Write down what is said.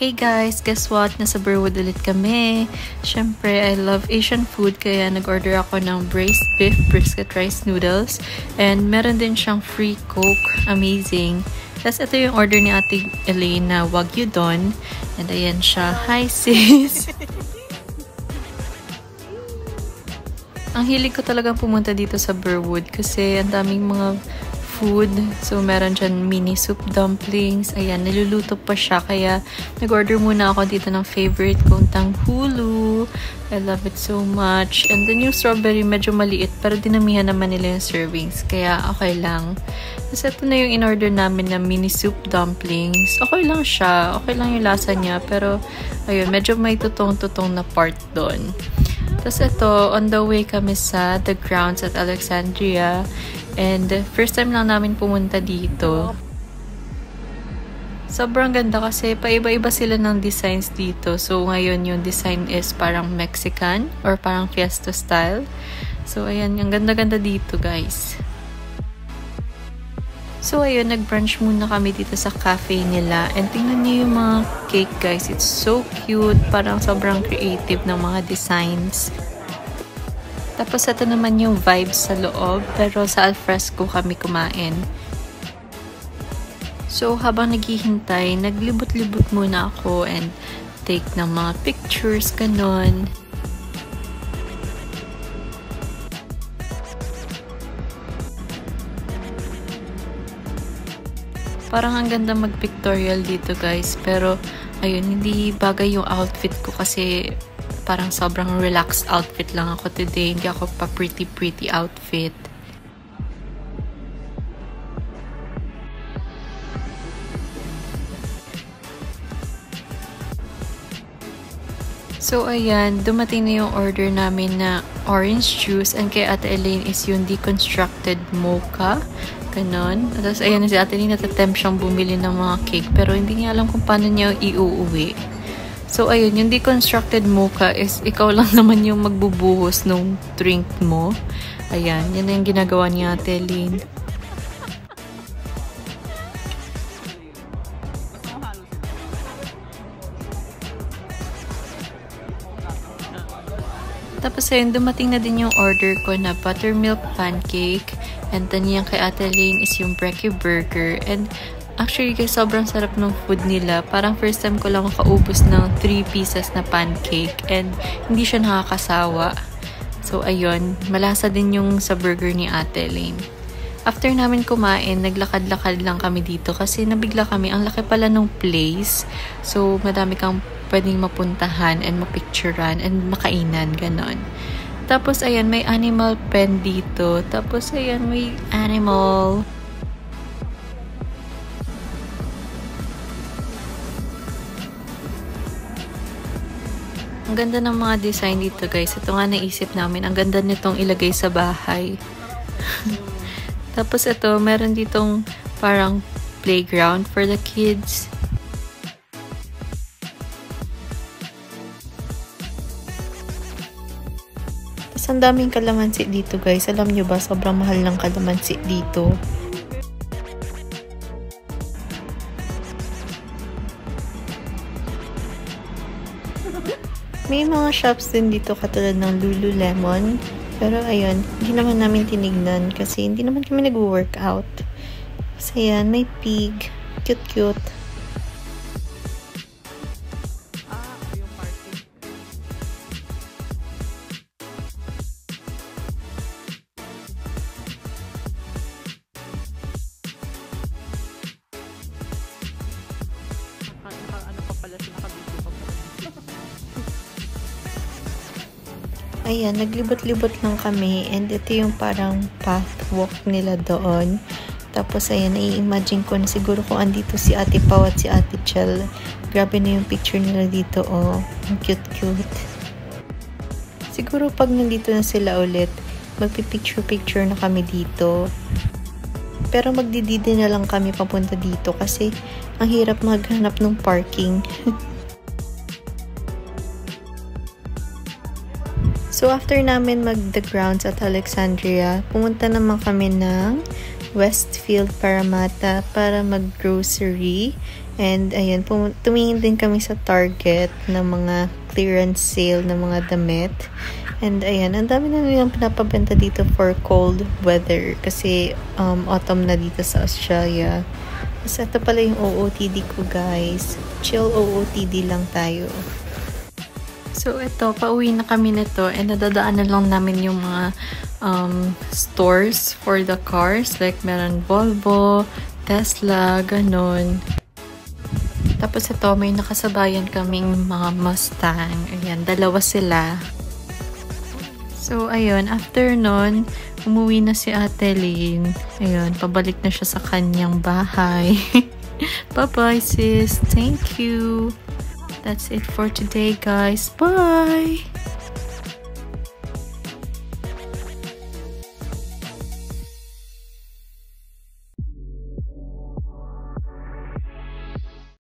Hey guys, guess what? Nasa Burwood ulit kami. Syempre, I love Asian food kaya nag-order ako ng braised beef brisket rice noodles. And meron din siyang free Coke. Amazing. Tapos ito yung order ni Ate Elaine na Wagyu Don. And ayan siya. Hi sis! Ang hilig ko talagang pumunta dito sa Burwood kasi ang daming mga food. So, meron dyan mini soup dumplings. Ayan, niluluto pa siya. Kaya, nag-order muna ako dito ng favorite kong tanghulu. I love it so much. And then, yung strawberry, medyo maliit. Pero dinamihan naman nila yung servings. Kaya, okay lang. Tapos, ito na yung in-order namin na mini soup dumplings. Okay lang siya. Okay lang yung lasa niya. Pero, ayun, medyo may tutong-tutong na part doon. Tapos, ito, on the way kami sa The Grounds at Alexandria. And first time lang namin pumunta dito. Sobrang ganda kasi paiba-iba sila ng designs dito. So ngayon yung design is parang Mexican or parang fiesta style. So ayan, yung ganda-ganda dito guys. So ayun, nag-brunch muna kami dito sa cafe nila. And tingnan niyo yung mga cake guys. It's so cute. Parang sobrang creative ng mga designs. Tapos ito naman yung vibes sa loob, pero sa alfresco kami kumain. So habang naghihintay, naglibot-libot muna ako and take ng mga pictures, ganon. Parang ang ganda mag-pictorial dito guys, pero ayun, hindi bagay yung outfit ko kasi parang sobrang relaxed outfit lang ako today. Hindi ako pa pretty outfit. So, ayan. Dumating na yung order namin na orange juice. And kay Ate Elaine is yung deconstructed mocha. Ganon. Tapos, ayan si Ate Elaine natatempt siyang bumili ng mga cake. Pero hindi niya alam kung paano niya iuuwi. So, ayun, yung deconstructed mocha is ikaw lang naman yung magbubuhos nung drink mo. Ayan, yan na yung ginagawa ni Ate Elaine. Tapos, ayun, dumating na din yung order ko na buttermilk pancake. And then, yung kay Ate Elaine is yung brekkie burger. And actually guys, sobrang sarap ng food nila. Parang first time ko lang makaubos ng 3 pieces na pancake and hindi siya nakakasawa. So ayun, malasa din yung sa burger ni Ate Elaine. After namin kumain, naglakad-lakad lang kami dito kasi nabigla kami. Ang laki pala ng place. So madami kang pwedeng mapuntahan and mapicturean and makainan, ganon. Tapos ayan, may animal pen dito. Tapos ayan, may animal. Ang ganda ng mga design dito guys. Ito nga naisip namin. Ang ganda nitong ilagay sa bahay. Tapos ito, meron ditong parang playground for the kids. Tapos ang daming kalamansi dito guys. Alam nyo ba, sobrang mahal ng kalamansi dito. May mga shops din dito katulad ng Lululemon. Pero ayun, hindi naman namin tinignan kasi hindi naman kami nag-workout. Kasi yan, may pig. Cute-cute. Ayan, naglibot-libot lang kami and ito yung parang pathwalk nila doon. Tapos ayan, nai-imagine ko na siguro kung andito si Ate Pau at si Ate Chel. Grabe na yung picture nila dito, oh. Ang cute-cute. Siguro pag nandito na sila ulit, magpipicture-picture na kami dito. Pero magdidide na lang kami papunta dito kasi ang hirap maghanap ng parking. So, after namin mag-the grounds at Alexandria, pumunta naman kami ng Westfield Parramatta para mag-grocery. And ayan, tumingin din kami sa Target ng mga clearance sale ng mga damit. And ayan, ang dami na nilang pinapabenta dito for cold weather kasi autumn na dito sa Australia. So ito pala yung OOTD ko, guys. Chill OOTD lang tayo. So ito, pauwi na kami nito and nadadaanan lang namin yung mga stores for the cars. Like meron Volvo, Tesla, ganon. Tapos ito, may nakasabayan kaming mga Mustang. Ayan, dalawa sila. So, ayun, after nun, umuwi na si Ate Lynn. Ayun, pabalik na siya sa kanyang bahay. Bye-bye, sis. Thank you. That's it for today, guys. Bye!